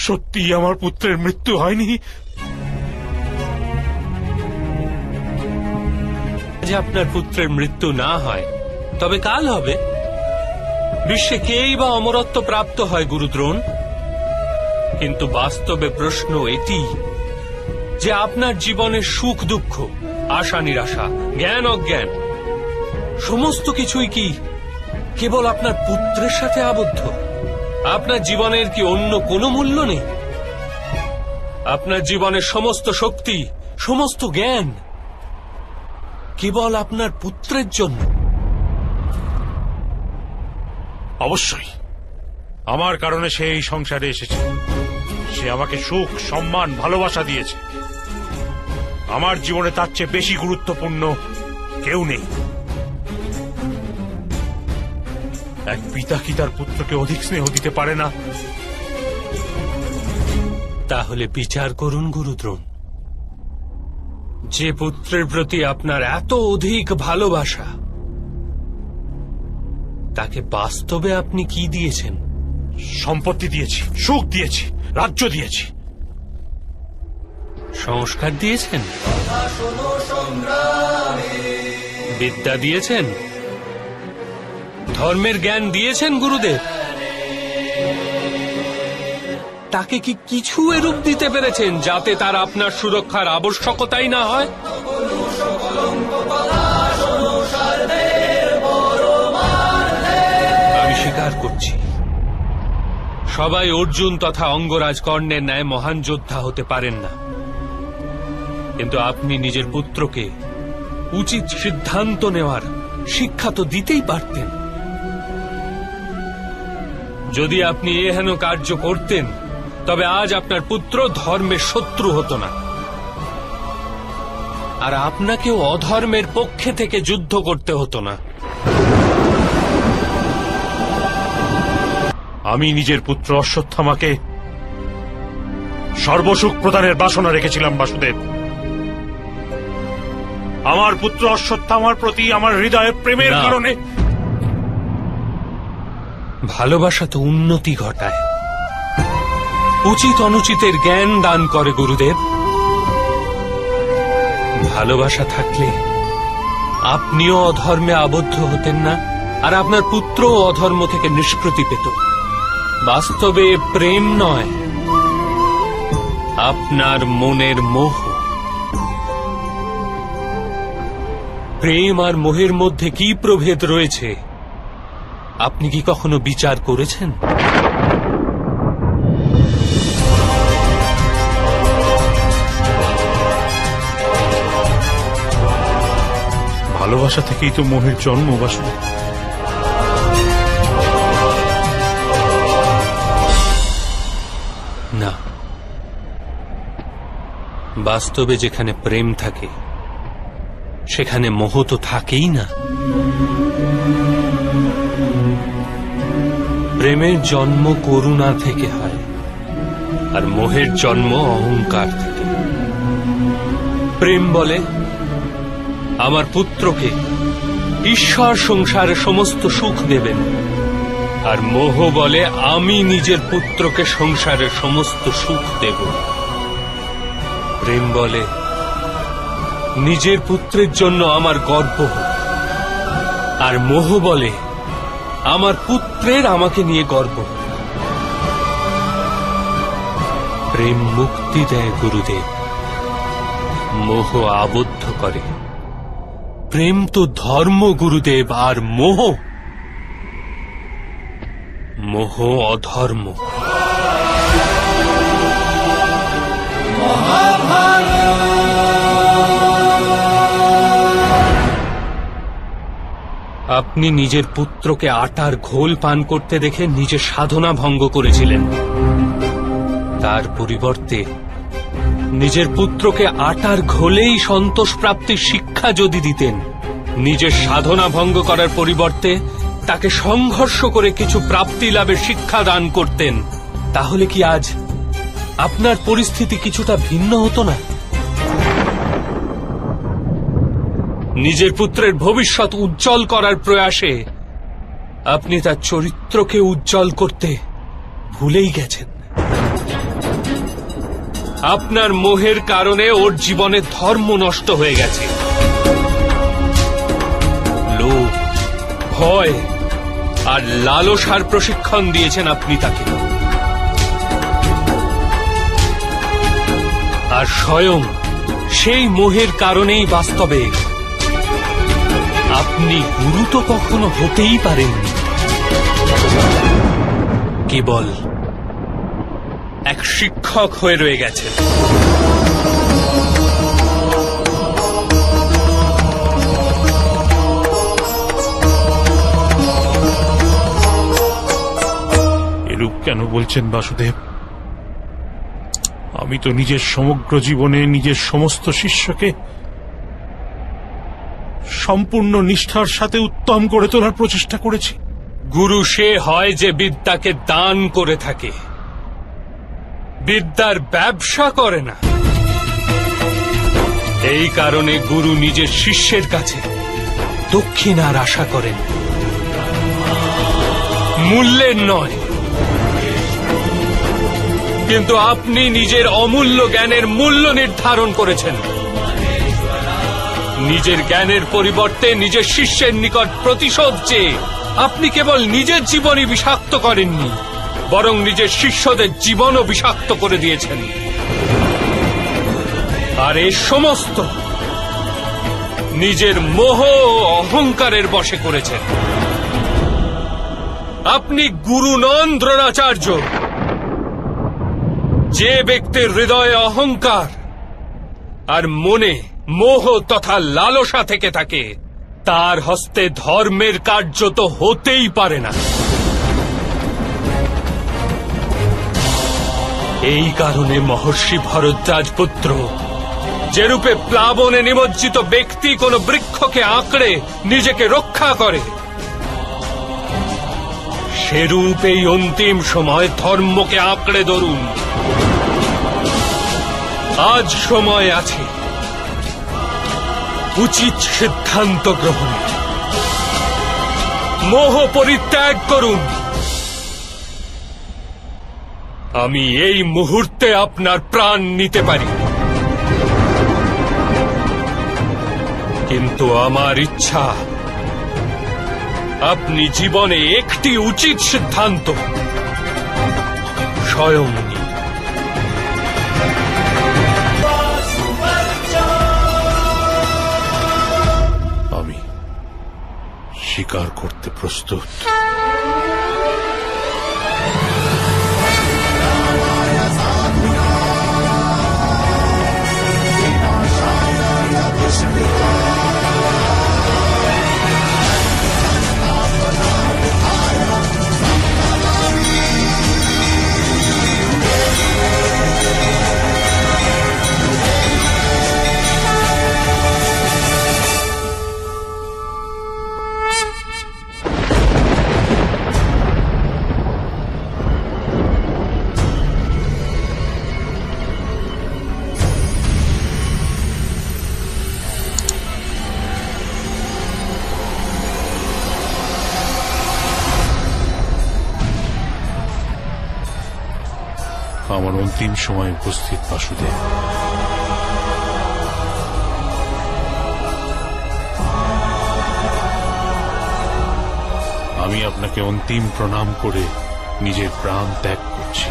সত্যি আমার পুত্রের মৃত্যু হয়নি? যে আপনার পুত্রের মৃত্যু না হয়, তবে কাল হবে। বিশ্বে কেই বা অমরত্ব প্রাপ্ত হয় গুরুদ্রোণ, কিন্তু বাস্তবে প্রশ্ন এটি যে আপনার জীবনের সুখ দুঃখ, আশা নিরাশা, জ্ঞান অজ্ঞান সমস্ত কিছুই কি কেবল আপনার পুত্রের সাথে আবদ্ধ? আপনার জীবনের কি অন্য কোনো মূল্য নেই? আপনার জীবনের সমস্ত শক্তি, সমস্ত জ্ঞান কেবল আপনার পুত্রের জন্য? অবশ্যই আমার কারণে সে এই সংসারে এসেছে। সে আমাকে সুখ, সম্মান, ভালোবাসা দিয়েছে। আমার জীবনে তার চেয়ে বেশি গুরুত্বপূর্ণ কেউ নেই। এক পিতা কি তার পুত্রকে অধিক স্নেহ দিতে পারে না? তাহলে বিচার করুন গুরুদ্রোণ, যে পুত্রের প্রতি আপনার এত অধিক ভালোবাসা, তাকে বাস্তবে আপনি কি দিয়েছেন? সম্পত্তি দিয়েছি, সুখ দিয়েছি, রাজ্য দিয়েছি। সংস্কার দিয়েছেন, বিদ্যা দিয়েছেন, ধর্মের জ্ঞান দিয়েছেন গুরুদেব। তাকে কি কিছু এরূপ দিতে পেরেছেন যাতে তার আপনার সুরক্ষার আবশ্যকতাই না হয়? আমি স্বীকার করছি, সবাই অর্জুন তথা অঙ্গরাজ কর্ণের ন্যায় মহান যোদ্ধা হতে পারেন না, কিন্তু আপনি নিজের পুত্রকে উচিত সিদ্ধান্ত নেওয়ার শিক্ষা তো দিতেই পারতেন। যদি আপনি এহেন কার্য করতেন, তবে আজ আপনার পুত্র ধর্মের শত্রু হতো না, আর আপনাকেও অধর্মের পক্ষে থেকে যুদ্ধ করতে হতো না। আমি নিজের পুত্র অশ্বত্থামাকে সর্বসুখ প্রদানের বাসনা রেখেছিলাম বাসুদেব। আমার পুত্র অশ্বত্থামার প্রতি আমার হৃদয়ে প্রেমের কারণে। ভালোবাসা তো উন্নতি ঘটায়, উচিত অনুচিতের জ্ঞান দান করে গুরুদেব। ভালোবাসা থাকলে আপনিও অধর্মে আবদ্ধ হতেন না, আর আপনার পুত্রও অধর্ম থেকে নিষ্কৃতি পেত। বাস্তবে প্রেম নয়, আপনার মনের মোহ। প্রেম আর মোহের মধ্যে কি প্রভেদ রয়েছে আপনি কি কখনো বিচার করেছেন? ভালোবাসা থেকেই তো মোহের জন্ম বাসুদেব। না, বাস্তবে যেখানে প্রেম থাকে সেখানে মোহ তো থাকেই না। প্রেমের জন্ম করুণা থেকে হয়, আর মোহের জন্ম অহংকার থেকে। প্রেম বলে আমার পুত্রকে ঈশ্বর সংসারে সমস্ত সুখ দেবেন, আর মোহ বলে আমি নিজের পুত্রকে সংসারের সমস্ত সুখ দেব। প্রেম বলে নিজের পুত্রের জন্য আমার গর্ব হোক, আর মোহ বলে আমার পুত্রের আমাকে নিয়ে গর্ব হোক। প্রেম মুক্তি দেয় গুরুদেব, মোহ আবদ্ধ করে। প্রেম তো ধর্ম গুরুদেব, আর মোহ মোহ অধর্ম। আপনি নিজের পুত্রকে আটার ঘোল পান করতে দেখে নিজের সাধনা ভঙ্গ করেছিলেন। তার পরিবর্তে নিজের পুত্রকে আটার ঘোলেই সন্তোষ প্রাপ্তির শিক্ষা যদি দিতেন, নিজের সাধনা ভঙ্গ করার পরিবর্তে তাকে সংঘর্ষ করে কিছু প্রাপ্তি লাভের শিক্ষা দান করতেন, তাহলে কি আজ আপনার পরিস্থিতি কিছুটা ভিন্ন হতো না? নিজের পুত্রের ভবিষ্যৎ উজ্জ্বল করার প্রয়াসে আপনি তার চরিত্রকে উজ্জ্বল করতে ভুলেই গেছেন। আপনার মোহের কারণে ওর জীবনে ধর্ম নষ্ট হয়ে গেছে। লোভ, ভয় আর লালসার প্রশিক্ষণ দিয়েছেন আপনি তাকে। আর স্বয়ং সেই মোহের কারণেই বাস্তবে আপনি গুরু তো কখনো হতেই পারেননি, কেবল এক শিক্ষক হয়ে রয়ে গেছেন। এরূপ কেন বলছেন বাসুদেব? আমি তো নিজের সমগ্র জীবনে নিজের সমস্ত শিষ্যকে সম্পূর্ণ নিষ্ঠার সাথে উত্তম করে তোলার প্রচেষ্টা করেছি। গুরু সে হয় যে বিদ্যাকে দান করে থাকে, বিদ্যার ব্যবসা করে না। এই কারণে গুরু নিজের শিষ্যের কাছে দক্ষিণার আশা করেন, মূল্যের নয়। কিন্তু আপনি নিজের অমূল্য জ্ঞানের মূল্য নির্ধারণ করেছেন। নিজের জ্ঞানের পরিবর্তে নিজের শিষ্যের নিকট প্রতিশোধ চেয়ে আপনি কেবল নিজের জীবনই বিষাক্ত করেননি, বরং নিজের শিষ্যদের জীবনও বিষাক্ত করে দিয়েছেন। আর এই সমস্ত নিজের মোহ ও অহংকারের বশে করেছেন। আপনি গুরু নন দ্রোণাচার্য। যে ব্যক্তির হৃদয়ে অহংকার আর মনে মোহ তথা লালসা থেকে থাকে, তার হস্তে ধর্মের কার্য তো হতেই পারে না। এই কারণে মহর্ষি ভরদ্বাজ পুত্র যেরূপে প্লাবনে নিমজ্জিত ব্যক্তি কোন বৃক্ষকে আঁকড়ে নিজেকে রক্ষা করে, সেরূপ এই অন্তিম সময় ধর্মকে আঁকড়ে ধরুন। আজ সময় আছে উচিত সিদ্ধান্ত গ্রহণের। মোহ পরিত্যাগ করুন। আমি এই মুহূর্তে আপনার প্রাণ নিতে পারি, কিন্তু আমার ইচ্ছা আপনি জীবনে একটি উচিত সিদ্ধান্ত স্বয়ং নিন। আমি স্বীকার করতে প্রস্তুত। আমার অন্তিম সময় উপস্থিত বাসুদেব। আমি আপনাকে অন্তিম প্রণাম করে নিজের প্রাণ ত্যাগ করছি।